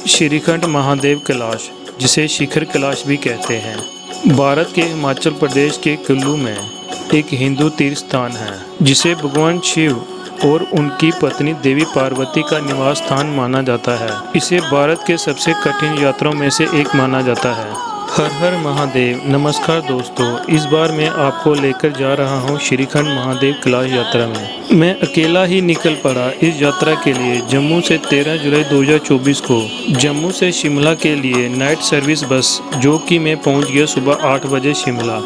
श्रीखंड महादेव कैलाश, जिसे शिखर कैलाश भी कहते हैं, भारत के हिमाचल प्रदेश के कुल्लू में एक हिंदू तीर्थ स्थान है, जिसे भगवान शिव और उनकी पत्नी देवी पार्वती का निवास स्थान माना जाता है। इसे भारत के सबसे कठिन यात्राओं में से एक माना जाता है। हर हर महादेव। नमस्कार दोस्तों, इस बार मैं आपको लेकर जा रहा हूँ श्रीखंड महादेव कैलाश यात्रा में। मैं अकेला ही निकल पड़ा इस यात्रा के लिए। जम्मू से 13 जुलाई 2024 को जम्मू से शिमला के लिए नाइट सर्विस बस, जो कि मैं पहुँच गया सुबह 8 बजे शिमला,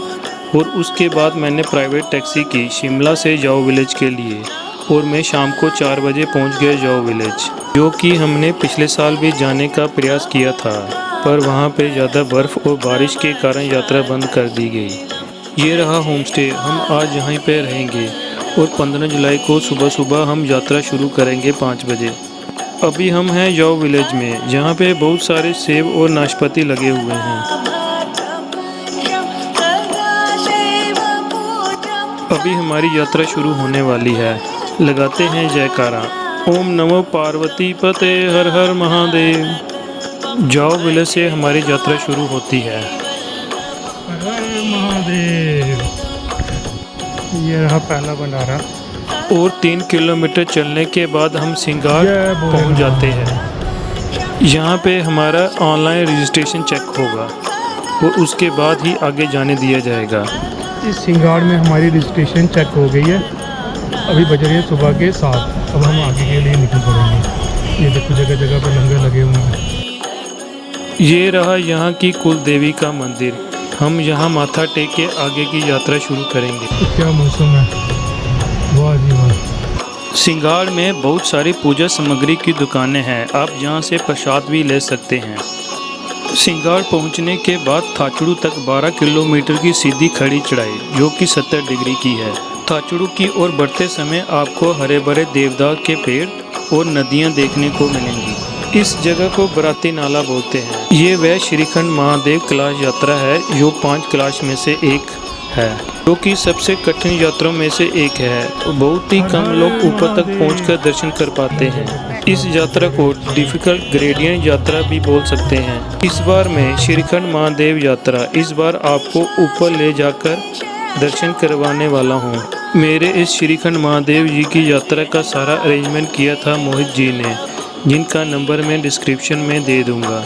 और उसके बाद मैंने प्राइवेट टैक्सी की शिमला से जाओ विलेज के लिए, और मैं शाम को 4 बजे पहुँच गया जाओ विलेज, जो कि हमने पिछले साल भी जाने का प्रयास किया था, पर वहाँ पे ज़्यादा बर्फ़ और बारिश के कारण यात्रा बंद कर दी गई। ये रहा होम स्टे। हम आज यहीं पे रहेंगे और 15 जुलाई को सुबह सुबह हम यात्रा शुरू करेंगे 5 बजे। अभी हम हैं जाओ विलेज में, जहाँ पे बहुत सारे सेब और नाशपाती लगे हुए हैं। अभी हमारी यात्रा शुरू होने वाली है। लगाते हैं जयकारा। ओम नमो पार्वती पते, हर हर महादेव। जाओ विलेज से हमारी यात्रा शुरू होती है। हर हर महादेव। ये रहा पहला भंडारा। और 3 किलोमीटर चलने के बाद हम सिंगार पहुंच जाते हैं। यहाँ पे हमारा ऑनलाइन रजिस्ट्रेशन चेक होगा और उसके बाद ही आगे जाने दिया जाएगा। इस सिंगार में हमारी रजिस्ट्रेशन चेक हो गई है। अभी बज रही है सुबह के 7। अब हम आगे के लिए निकल पड़ेंगे। ये देखो जगह जगह पर लंगर लगे हुए हैं। ये रहा यहाँ की कुल देवी का मंदिर। हम यहाँ माथा टेक के आगे की यात्रा शुरू करेंगे। तो क्या मौसम है, वाह जी वाह। सिंगार में बहुत सारी पूजा सामग्री की दुकानें हैं। आप यहाँ से प्रसाद भी ले सकते हैं। सिंगार पहुँचने के बाद थाचड़ू तक 12 किलोमीटर की सीधी खड़ी चढ़ाई, जो कि 70 डिग्री की है। थाचड़ू की ओर बढ़ते समय आपको हरे भरे देवदार के पेड़ और नदियाँ देखने को मिलेंगी। इस जगह को बराती नाला बोलते हैं। ये वह श्रीखंड महादेव कैलाश यात्रा है जो 5 कैलाश में से एक है, जो कि सबसे कठिन यात्राओं में से एक है। बहुत ही कम लोग ऊपर तक पहुंचकर दर्शन कर पाते हैं। इस यात्रा को डिफिकल्ट ग्रेडियंट यात्रा भी बोल सकते हैं। इस बार मैं श्रीखंड महादेव यात्रा इस बार आपको ऊपर ले जाकर दर्शन करवाने वाला हूँ। मेरे इस श्रीखंड महादेव जी की यात्रा का सारा अरेंजमेंट किया था मोहित जी ने, जिनका नंबर मैं डिस्क्रिप्शन में दे दूंगा।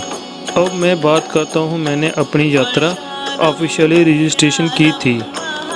अब मैं बात करता हूं, मैंने अपनी यात्रा ऑफिशियली रजिस्ट्रेशन की थी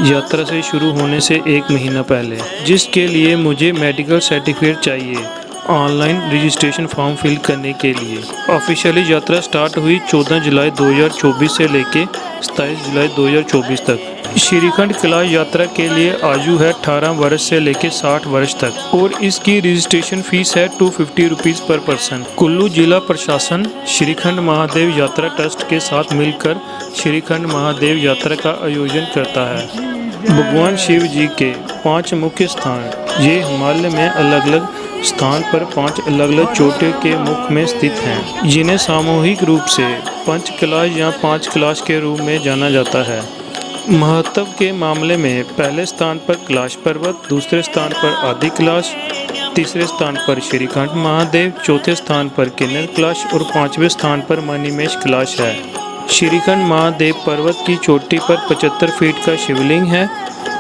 यात्रा से शुरू होने से 1 महीना पहले, जिसके लिए मुझे मेडिकल सर्टिफिकेट चाहिए ऑनलाइन रजिस्ट्रेशन फॉर्म फिल करने के लिए। ऑफिशियली यात्रा स्टार्ट हुई 14 जुलाई 2024 से लेके 27 जुलाई 2024 तक। श्रीखंड कैलाश यात्रा के लिए आयु है 18 वर्ष से लेकर 60 वर्ष तक, और इसकी रजिस्ट्रेशन फीस है 250 रुपीज़ पर पर्सन। कुल्लू जिला प्रशासन श्रीखंड महादेव यात्रा ट्रस्ट के साथ मिलकर श्रीखंड महादेव यात्रा का आयोजन करता है। भगवान शिव जी के 5 मुख्य स्थान, ये हिमालय में अलग अलग स्थान पर 5 अलग अलग चोटियों के मुख में स्थित हैं, जिन्हें सामूहिक रूप से 5 कैलाश या 5 कैलाश के रूप में जाना जाता है। महत्व के मामले में पहले स्थान पर कैलाश पर्वत, दूसरे स्थान पर आदि कैलाश, तीसरे स्थान पर श्रीखंड महादेव, चौथे स्थान पर किन्नर कैलाश और 5वें स्थान पर मणिमहेश कैलाश है। श्रीखंड महादेव पर्वत की चोटी पर 75 फीट का शिवलिंग है,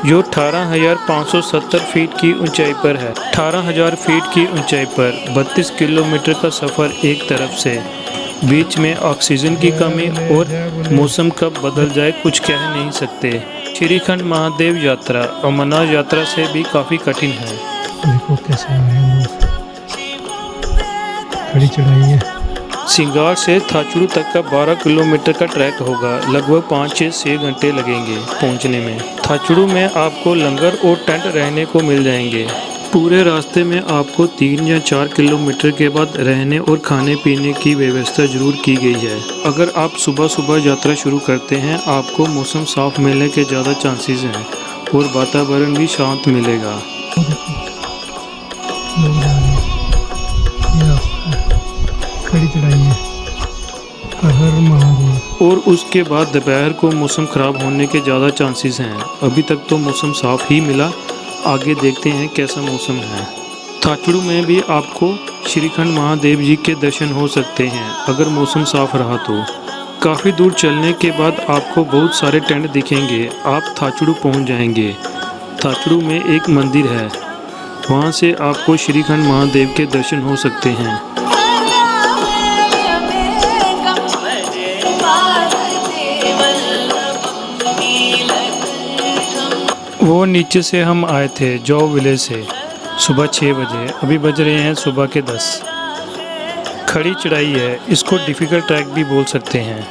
जो 18,570 फीट की ऊंचाई पर है। 18,000 फीट की ऊंचाई पर 32 किलोमीटर का सफ़र एक तरफ से। बीच में ऑक्सीजन की कमी और मौसम कब बदल जाए कुछ कह नहीं सकते। श्रीखंड महादेव यात्रा अमरनाथ यात्रा से भी काफ़ी कठिन है। देखो कैसे आ रहे हैं लोग। खड़ी चढ़ाई है। सिंगार से थाचड़ू तक का 12 किलोमीटर का ट्रैक होगा। लगभग 5 से 6 घंटे लगेंगे पहुंचने में। थाचड़ू में आपको लंगर और टेंट रहने को मिल जाएंगे। पूरे रास्ते में आपको 3 या 4 किलोमीटर के बाद रहने और खाने पीने की व्यवस्था जरूर की गई है। अगर आप सुबह सुबह यात्रा शुरू करते हैं, आपको मौसम साफ मिलने के ज़्यादा चांसेस हैं और वातावरण भी शांत मिलेगा। खड़ी चढ़ाई है। हर हर महादेव। और उसके बाद दोपहर को मौसम ख़राब होने के ज़्यादा चांसेस हैं। अभी तक तो मौसम साफ़ ही मिला, आगे देखते हैं कैसा मौसम है। थाचड़ू में भी आपको श्रीखंड महादेव जी के दर्शन हो सकते हैं अगर मौसम साफ रहा तो। काफ़ी दूर चलने के बाद आपको बहुत सारे टेंट दिखेंगे। आप थाचड़ू पहुंच जाएंगे। थाचड़ू में एक मंदिर है, वहां से आपको श्रीखंड महादेव के दर्शन हो सकते हैं। वो नीचे से हम आए थे जौ विलेज से सुबह 6 बजे। अभी बज रहे हैं सुबह के 10। खड़ी चढ़ाई है, इसको डिफ़िकल्ट ट्रैक भी बोल सकते हैं।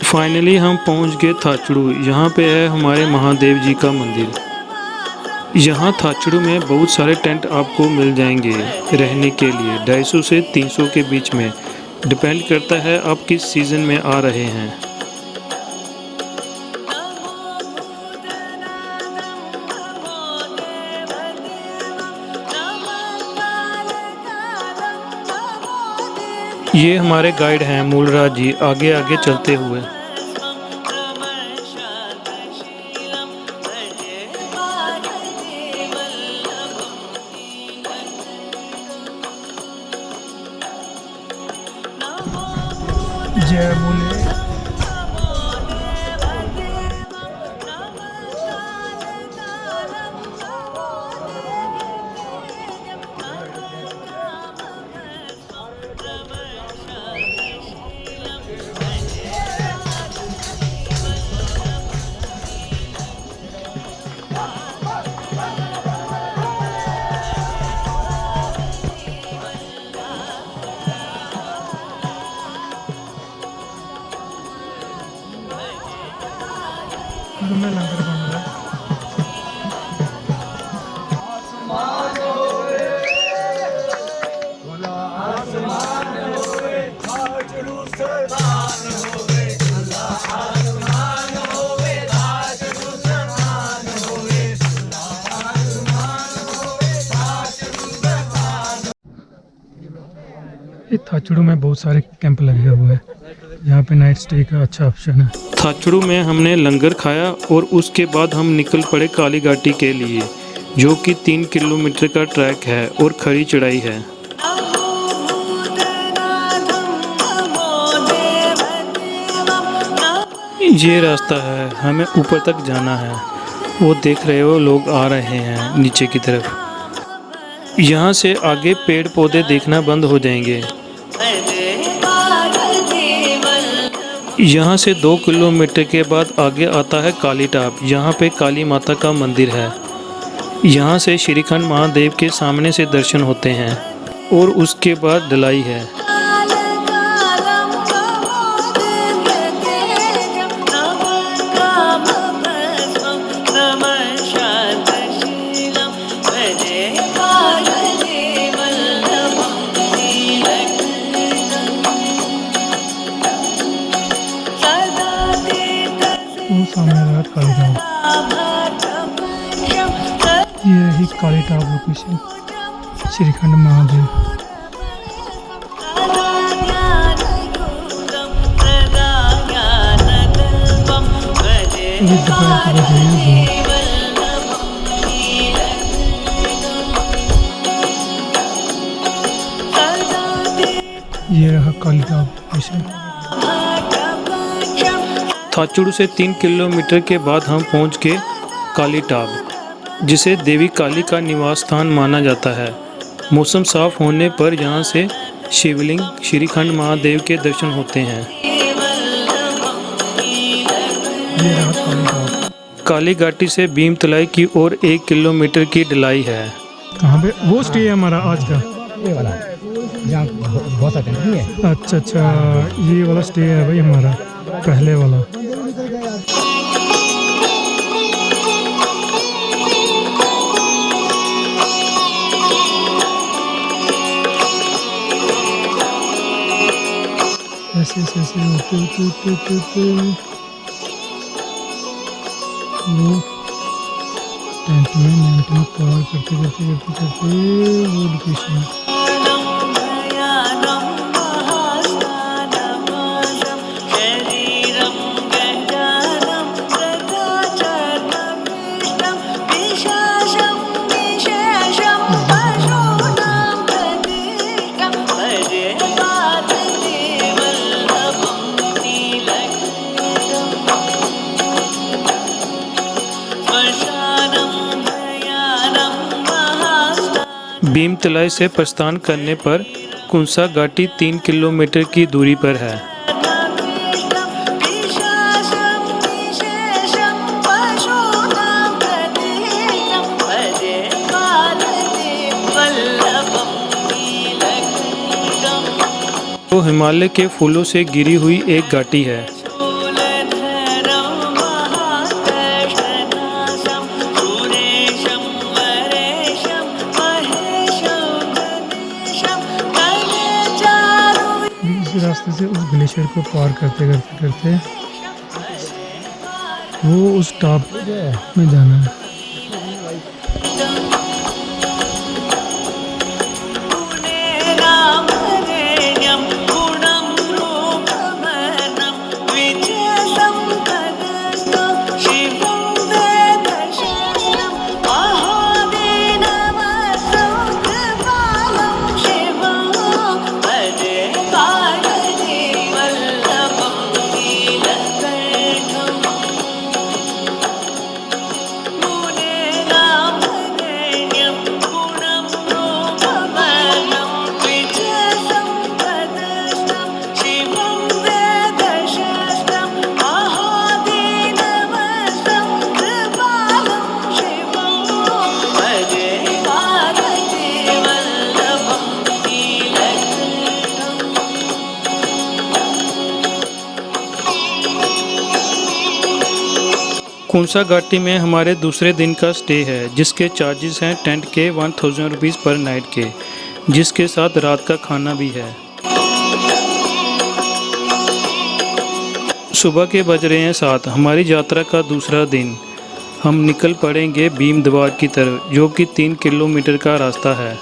फाइनली हम पहुंच गए थाचड़ू। यहाँ पे है हमारे महादेव जी का मंदिर। यहाँ थाचड़ू में बहुत सारे टेंट आपको मिल जाएंगे रहने के लिए, 250 से 300 के बीच में। डिपेंड करता है आप किस सीज़न में आ रहे हैं। ये हमारे गाइड हैं मूलराज जी, आगे आगे चलते हुए। जय बोले। में लंगर बन रहा है। थाचड़ू में बहुत सारे कैंप लगे हुए हैं। यहाँ पे नाइट स्टे का अच्छा ऑप्शन है। थाचड़ू में हमने लंगर खाया और उसके बाद हम निकल पड़े काली घाटी के लिए, जो कि 3 किलोमीटर का ट्रैक है और खड़ी चढ़ाई है। ये रास्ता है, हमें ऊपर तक जाना है। वो देख रहे हो लोग आ रहे हैं नीचे की तरफ। यहाँ से आगे पेड़ पौधे देखना बंद हो जाएंगे। यहाँ से 2 किलोमीटर के बाद आगे आता है काली टाप। यहाँ पे काली माता का मंदिर है। यहाँ से श्रीखंड महादेव के सामने से दर्शन होते हैं और उसके बाद ढलाई है। सामने रहा काली टाप। ये ही काली टाप लोकेशन, श्रीखंड महादेव। ये दोपहर के बजे ये रहा काली टाप लोकेशन। थाचड़ू से 3 किलोमीटर के बाद हम पहुंच गए काली टाप, जिसे देवी काली का निवास स्थान माना जाता है। मौसम साफ होने पर यहां से शिवलिंग श्रीखंड महादेव के दर्शन होते हैं। ये रहा काली टाप। काली घाटी से भीमतलाई की ओर 1 किलोमीटर की ढलाई है। कहाँ पे वो स्टे है हमारा आज का? ये वाला जहाँ बहुत सारे टेंट नहीं है। अच्छा, ये वाला स्टे है भाई हमारा, पहले वाला। ऐसे होते वो टेंट में पार करते वो लोकेशन। भीमतलाई से प्रस्थान करने पर कुंसा घाटी 3 किलोमीटर की दूरी पर है। वो हिमालय के फूलों से घिरी हुई एक घाटी है। इस रास्ते से उस ग्लेशियर को पार करते करते करते वो उस टॉप में जाना है। कुंसा घाटी में हमारे दूसरे दिन का स्टे है, जिसके चार्जेस हैं टेंट के 1000 रुपीज़ पर नाइट के, जिसके साथ रात का खाना भी है। सुबह के बज रहे हैं 7। हमारी यात्रा का दूसरा दिन। हम निकल पड़ेंगे भीमद्वार की तरफ, जो कि 3 किलोमीटर का रास्ता है।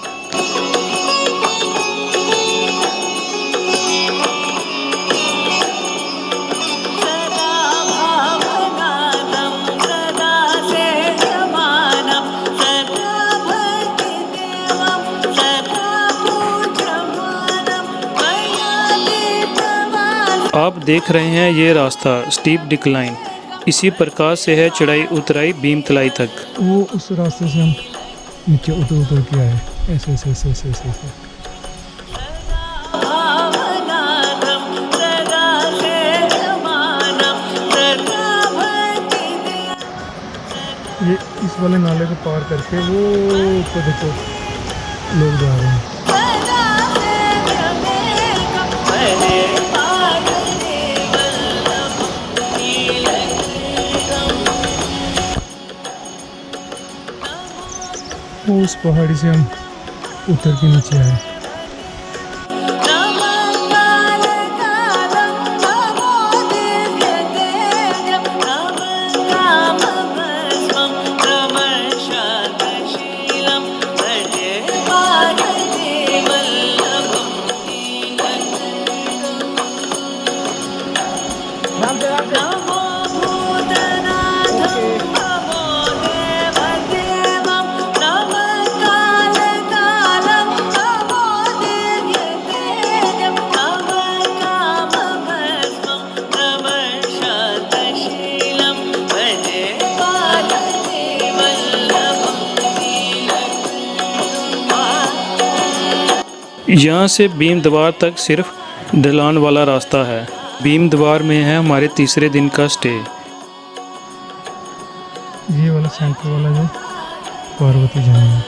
आप देख रहे हैं ये रास्ता स्टीप डिक्लाइन, इसी प्रकार से है चढ़ाई उतराई भीमतलाई तक। वो उस रास्ते से हम नीचे उतर उतर के आए, ऐसे ऐसे ऐसे ऐसे ऐसे, ऐसे। ये इस वाले नाले को पार करके वो ऊपर देखो लोग जा रहे हैं। वो उस पहाड़ी से हम उतर के नीचे आए। यहाँ से भीमद्वार तक सिर्फ ढलान वाला रास्ता है। भीमद्वार में है हमारे तीसरे दिन का स्टे। ये वाला सेंटर वाला जो पार्वती जाना है,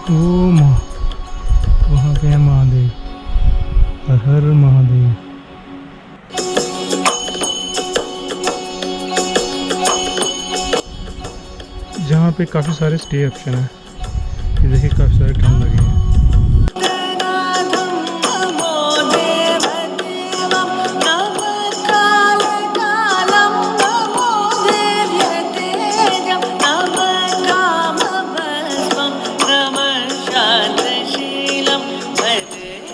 वो माँ वहाँ पे है महादेव, हर हर महादेव। जहाँ पे काफ़ी सारे स्टे ऑप्शन है, ये देखिए काफ़ी सारे टेंट लगे हैं।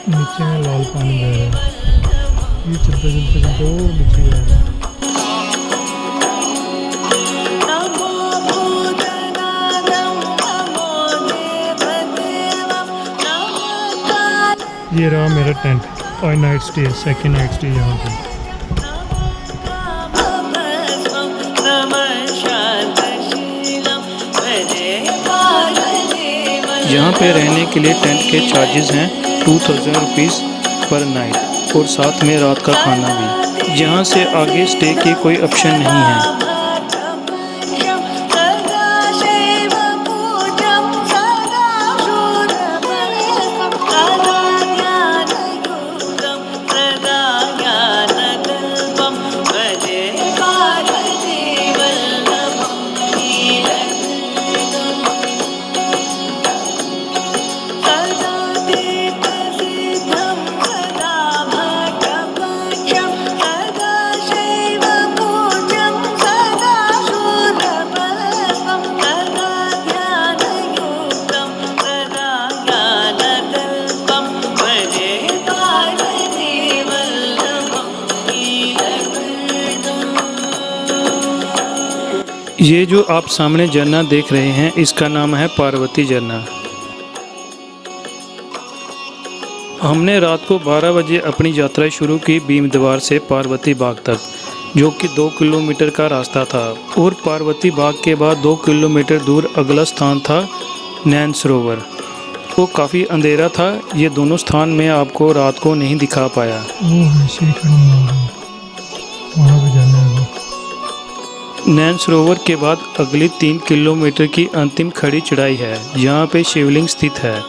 नीचे में लाल पानी बह रहा है, ये चलते चलते चलते वो नीचे जा रहा है। ये रहा मेरा टेंट और night stay, second night stay यहाँ पे। यहाँ पे रहने के लिए टेंट के चार्जेस हैं 2000 रुपीज़ पर नाइट और साथ में रात का खाना भी। यहाँ से आगे स्टे की कोई ऑप्शन नहीं है। ये जो आप सामने झरना देख रहे हैं इसका नाम है पार्वती झरना। हमने रात को 12 बजे अपनी यात्रा शुरू की भीमद्वार से पार्वती बाग तक, जो कि 2 किलोमीटर का रास्ता था। और पार्वती बाग के बाद 2 किलोमीटर दूर अगला स्थान था नैन सरोवर। वो काफ़ी अंधेरा था, ये दोनों स्थान में आपको रात को नहीं दिखा पाया। वो है श्रीखंड महादेव, वहाँ पे जाना है। नैन सरोवर के बाद अगली 3 किलोमीटर की अंतिम खड़ी चढ़ाई है, यहाँ पे शिवलिंग स्थित है।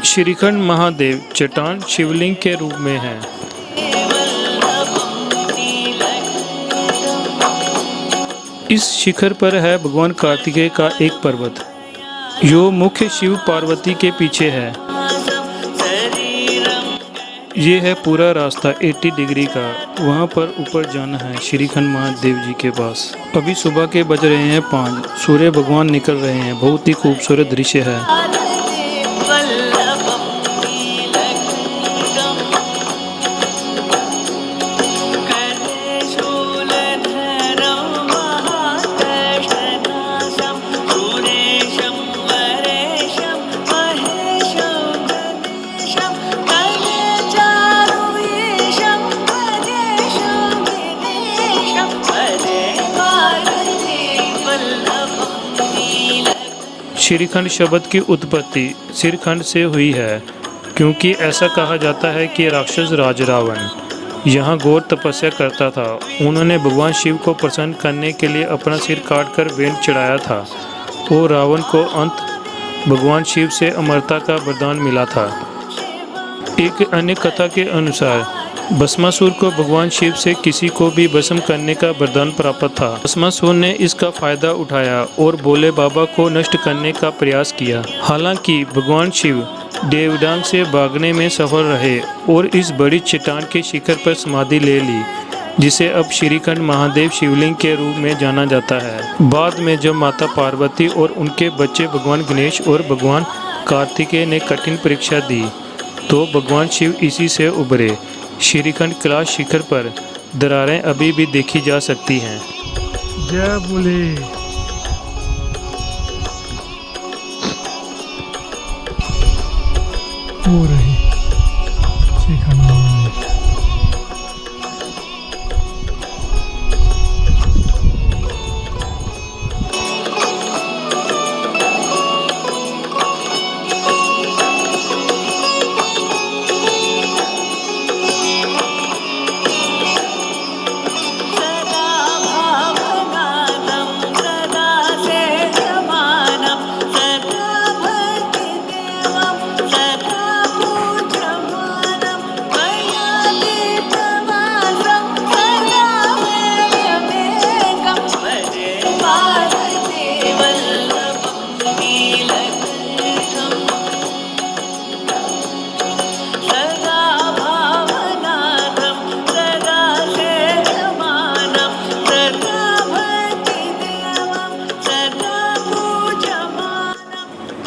श्रीखंड महादेव चट्टान शिवलिंग के रूप में है। इस शिखर पर है भगवान कार्तिकेय का एक पर्वत, जो मुख्य शिव पार्वती के पीछे है। ये है पूरा रास्ता 80 डिग्री का, वहाँ पर ऊपर जाना है श्रीखंड महादेव जी के पास। अभी सुबह के बज रहे हैं 5, सूर्य भगवान निकल रहे हैं, बहुत ही खूबसूरत दृश्य है। श्रीखंड शब्द की उत्पत्ति सिरखंड से हुई है, क्योंकि ऐसा कहा जाता है कि राक्षस राज रावण यहाँ घोर तपस्या करता था। उन्होंने भगवान शिव को प्रसन्न करने के लिए अपना सिर काटकर वेंट चढ़ाया था और रावण को अंत भगवान शिव से अमरता का वरदान मिला था। एक अन्य कथा के अनुसार भस्मासुर को भगवान शिव से किसी को भी भस्म करने का वरदान प्राप्त था। भस्मासुर ने इसका फायदा उठाया और भोले बाबा को नष्ट करने का प्रयास किया। हालांकि भगवान शिव देवडांग से भागने में सफल रहे और इस बड़ी चट्टान के शिखर पर समाधि ले ली, जिसे अब श्रीखंड महादेव शिवलिंग के रूप में जाना जाता है। बाद में जब माता पार्वती और उनके बच्चे भगवान गणेश और भगवान कार्तिकेय ने कठिन परीक्षा दी, तो भगवान शिव इसी से उभरे। श्रीखंड कैलाश शिखर पर दरारें अभी भी देखी जा सकती हैं। जय बोले। हो रही श्रीखंड महादेव।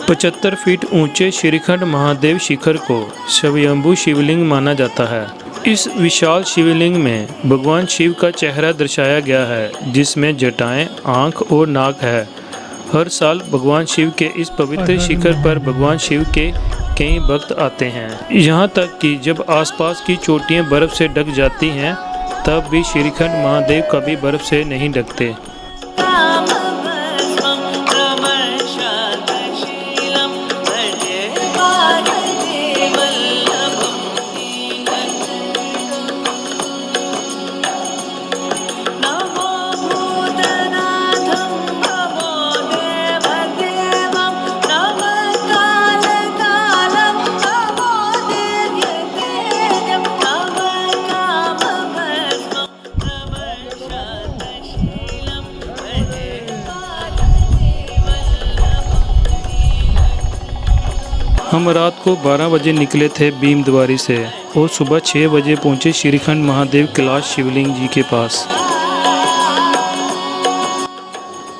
पचहत्तर फीट ऊंचे श्रीखंड महादेव शिखर को स्वयंभू शिवलिंग माना जाता है। इस विशाल शिवलिंग में भगवान शिव का चेहरा दर्शाया गया है, जिसमें जटाएं, आंख और नाक है। हर साल भगवान शिव के इस पवित्र शिखर पर भगवान शिव के कई भक्त आते हैं। यहाँ तक कि जब आसपास की चोटियाँ बर्फ़ से ढक जाती हैं तब भी श्रीखंड महादेव कभी बर्फ़ से नहीं ढकते। हम रात को 12 बजे निकले थे भीमद्वारी से और सुबह 6 बजे पहुंचे श्रीखंड महादेव कैलाश शिवलिंग जी के पास।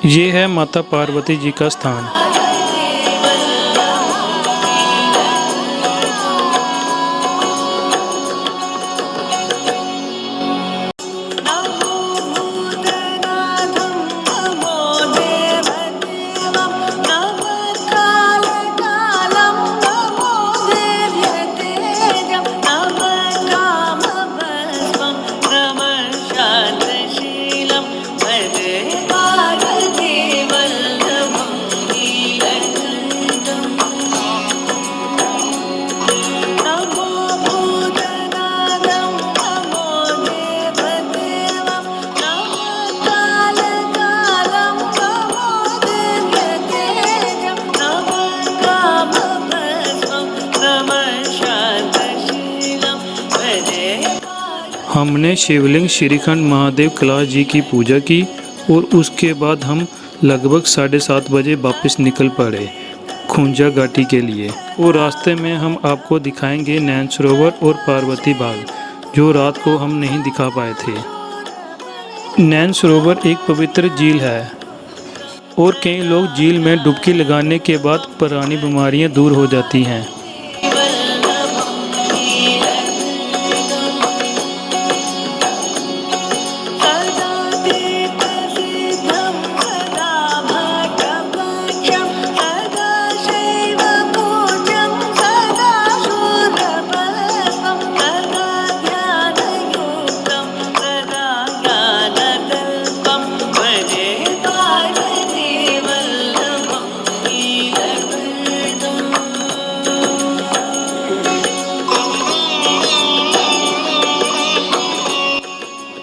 ये है माता पार्वती जी का स्थान। हमने शिवलिंग श्रीखंड महादेव कैलाश जी की पूजा की और उसके बाद हम लगभग 7:30 बजे वापस निकल पड़े खूंजा घाटी के लिए। और रास्ते में हम आपको दिखाएंगे नैन सरोवर और पार्वती बाग, जो रात को हम नहीं दिखा पाए थे। नैन सरोवर एक पवित्र झील है और कई लोग झील में डुबकी लगाने के बाद पुरानी बीमारियां दूर हो जाती हैं।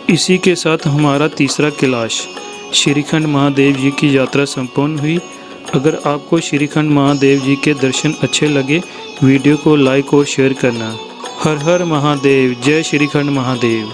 इसी के साथ हमारा तीसरा कैलाश श्रीखंड महादेव जी की यात्रा संपन्न हुई। अगर आपको श्रीखंड महादेव जी के दर्शन अच्छे लगे, वीडियो को लाइक और शेयर करना। हर हर महादेव, जय श्रीखंड महादेव।